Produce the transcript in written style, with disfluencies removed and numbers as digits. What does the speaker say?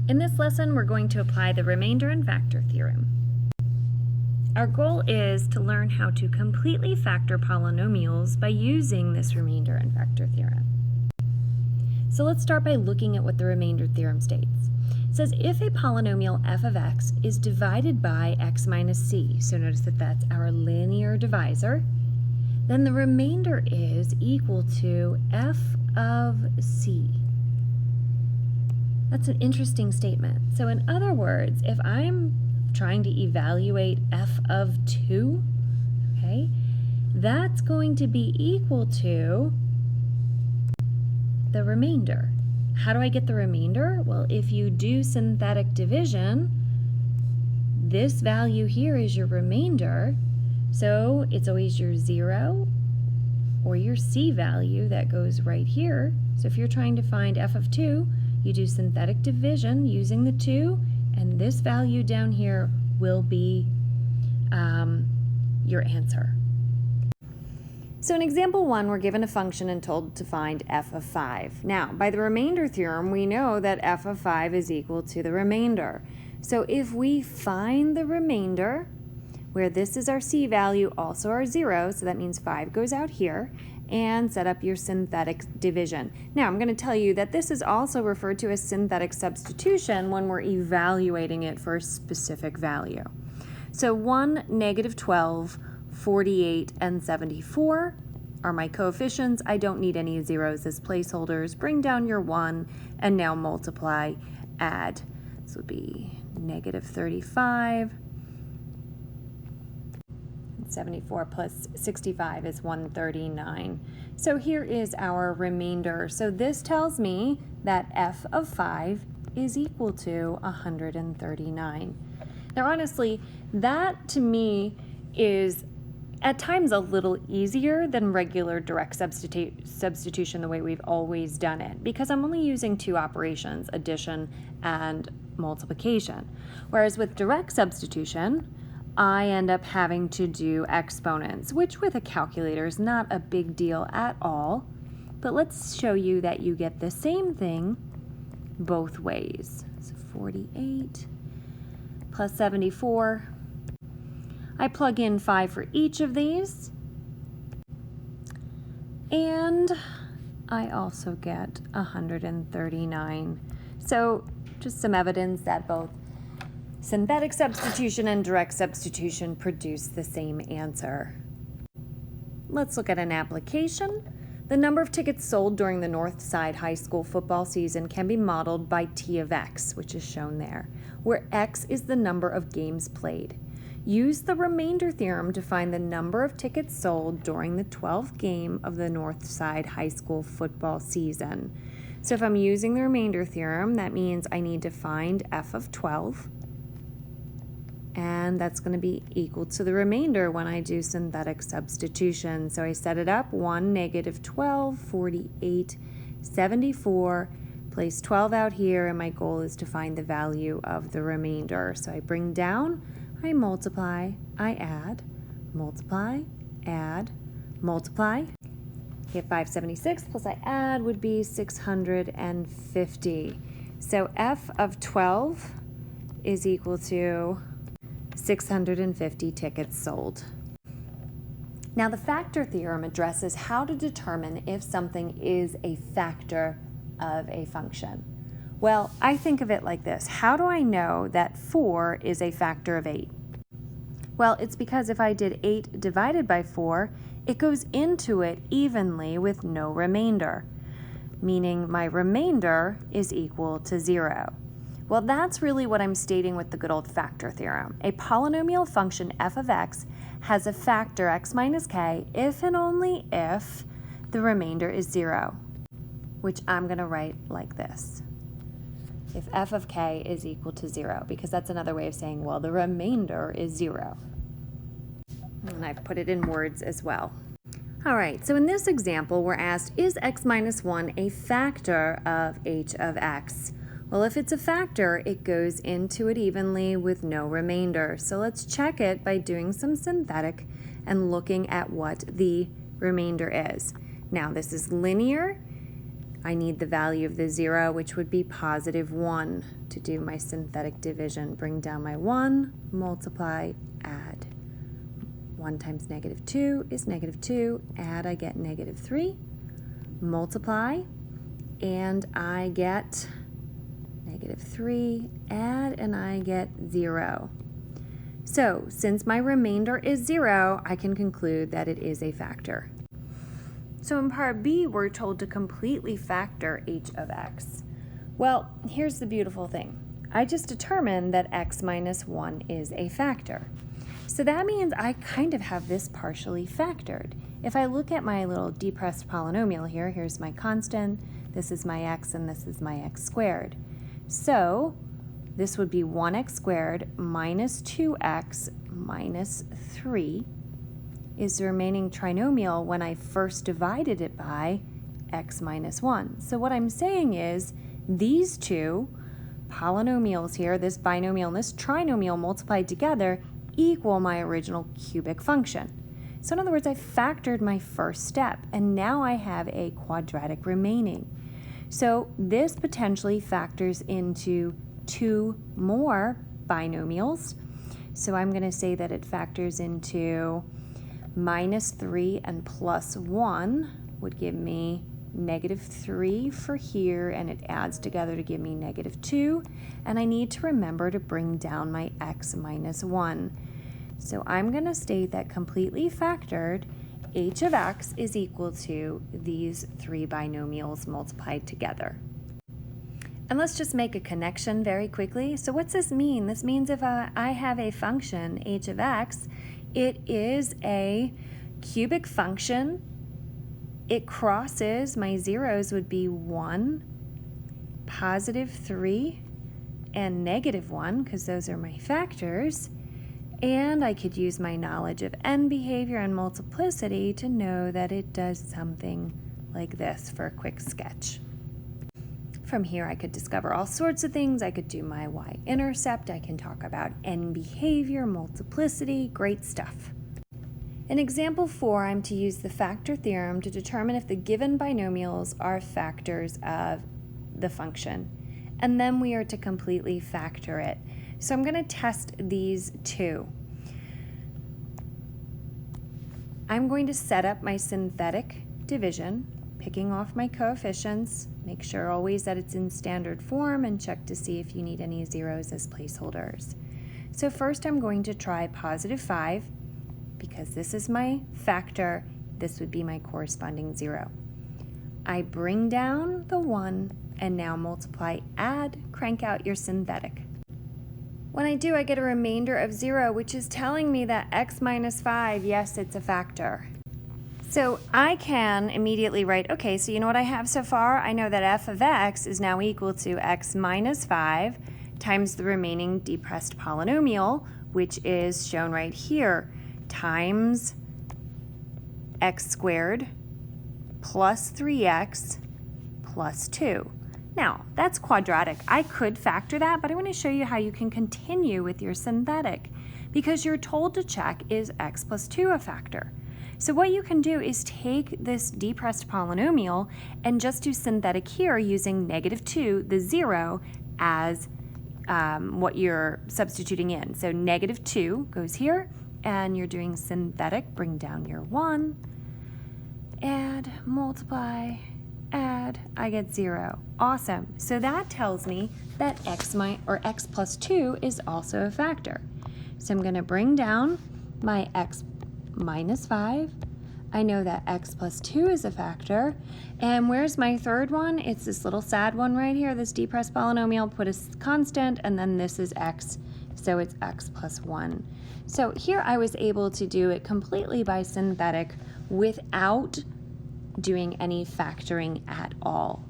In this lesson, we're going to apply the remainder and factor theorem. Our goal is to learn how to completely factor polynomials by using this remainder and factor theorem. So let's start by looking at what the remainder theorem states. It says if a polynomial f of x is divided by x minus c, so notice that that's our linear divisor, then the remainder is equal to f of c. That's an interesting statement. So in other words, if I'm trying to evaluate f of 2, okay, that's going to be equal to the remainder. How do I get the remainder? Well, if you do synthetic division, this value here is your remainder, so it's always your 0 or your c value that goes right here. So if you're trying to find f of 2, you do synthetic division using the 2, and this value down here will be your answer. So in example 1, we're given a function and told to find f of 5. Now, by the remainder theorem, we know that f of 5 is equal to the remainder. So if we find the remainder, where this is our c value, also our 0, so that means 5 goes out here, and set up your synthetic division. Now, I'm going to tell you that this is also referred to as synthetic substitution when we're evaluating it for a specific value. So 1, negative 12, 48, and 74 are my coefficients. I don't need any zeros as placeholders. Bring down your 1, and now multiply, add. This would be negative 35. 74 plus 65 is 139. So here is our remainder. So this tells me that f of 5 is equal to 139. Now honestly, that to me is at times a little easier than regular direct substitution the way we've always done it, because I'm only using two operations, addition and multiplication. Whereas with direct substitution, I end up having to do exponents, which with a calculator is not a big deal at all. But let's show you that you get the same thing both ways. So 48 plus 74. I plug in 5 for each of these. And I also get 139. So just some evidence that both synthetic substitution and direct substitution produce the same answer. Let's look at an application. The number of tickets sold during the Northside High School football season can be modeled by T of X, which is shown there, where X is the number of games played. Use the remainder theorem to find the number of tickets sold during the 12th game of the Northside High School football season. So if I'm using the remainder theorem, that means I need to find f of 12. And that's going to be equal to the remainder when I do synthetic substitution. So I set it up, 1, negative 12, 48, 74, place 12 out here, and my goal is to find the value of the remainder. So I bring down, I multiply, I add, multiply, add, multiply. Okay, 576 plus I add would be 650. So f of 12 is equal to 650 tickets sold. Now the factor theorem addresses how to determine if something is a factor of a function. Well, I think of it like this. How do I know that 4 is a factor of 8? Well, it's because if I did 8 divided by 4, it goes into it evenly with no remainder, meaning my remainder is equal to 0. Well, that's really what I'm stating with the good old factor theorem. A polynomial function f of x has a factor x minus k if and only if the remainder is 0, which I'm going to write like this. If f of k is equal to 0, because that's another way of saying, well, the remainder is 0. And I've put it in words as well. All right, so in this example, we're asked, is x minus 1 a factor of h of x? Well, if it's a factor, it goes into it evenly with no remainder. So let's check it by doing some synthetic and looking at what the remainder is. Now, this is linear. I need the value of the 0, which would be positive 1 to do my synthetic division. Bring down my 1, multiply, add. 1 times negative 2 is negative 2. Add, I get negative 3. Multiply, and I get negative 3. Add, and I get 0. So, since my remainder is 0, I can conclude that it is a factor. So in part B, we're told to completely factor h of x. Well, here's the beautiful thing. I just determined that x minus 1 is a factor. So that means I kind of have this partially factored. If I look at my little depressed polynomial here, here's my constant, this is my x, and this is my x squared. So this would be 1x squared minus 2x minus 3 is the remaining trinomial when I first divided it by x minus 1. So what I'm saying is these two polynomials here, this binomial and this trinomial multiplied together, equal my original cubic function. So in other words, I factored my first step, and now I have a quadratic remaining. So this potentially factors into 2 more binomials. So I'm going to say that it factors into minus 3 and plus 1 would give me negative 3 for here, and it adds together to give me negative 2. And I need to remember to bring down my x minus 1. So I'm going to state that completely factored h of x is equal to these 3 binomials multiplied together. And let's just make a connection very quickly. So what's this mean? This means if I have a function, h of x, it is a cubic function. It crosses, my zeros would be 1, positive 3, and negative 1, because those are my factors. And I could use my knowledge of n behavior and multiplicity to know that it does something like this for a quick sketch. From here, I could discover all sorts of things. I could do my y-intercept. I can talk about n behavior, multiplicity, great stuff. In example 4, I'm to use the factor theorem to determine if the given binomials are factors of the function. And then we are to completely factor it. So I'm going to test these two. I'm going to set up my synthetic division, picking off my coefficients, make sure always that it's in standard form, and check to see if you need any zeros as placeholders. So first I'm going to try positive 5, because this is my factor, this would be my corresponding 0. I bring down the 1, and now multiply, add, crank out your synthetic. When I do, I get a remainder of 0, which is telling me that x minus 5, yes, it's a factor. So I can immediately write, okay, so you know what I have so far? I know that f of x is now equal to x minus 5 times the remaining depressed polynomial, which is shown right here, times x squared plus 3x plus 2. Now, that's quadratic. I could factor that, but I want to show you how you can continue with your synthetic, because you're told to check, is x plus 2 a factor? So what you can do is take this depressed polynomial and just do synthetic here using negative 2, the 0, as what you're substituting in. So negative 2 goes here, and you're doing synthetic, bring down your 1, add, multiply, add, I get 0. Awesome. So that tells me that x plus 2 is also a factor. So I'm going to bring down my x minus 5. I know that x plus 2 is a factor. And where's my third one? It's this little sad one right here, this depressed polynomial. Put a constant, and then this is x, so it's x plus 1. So here I was able to do it completely by synthetic without doing any factoring at all.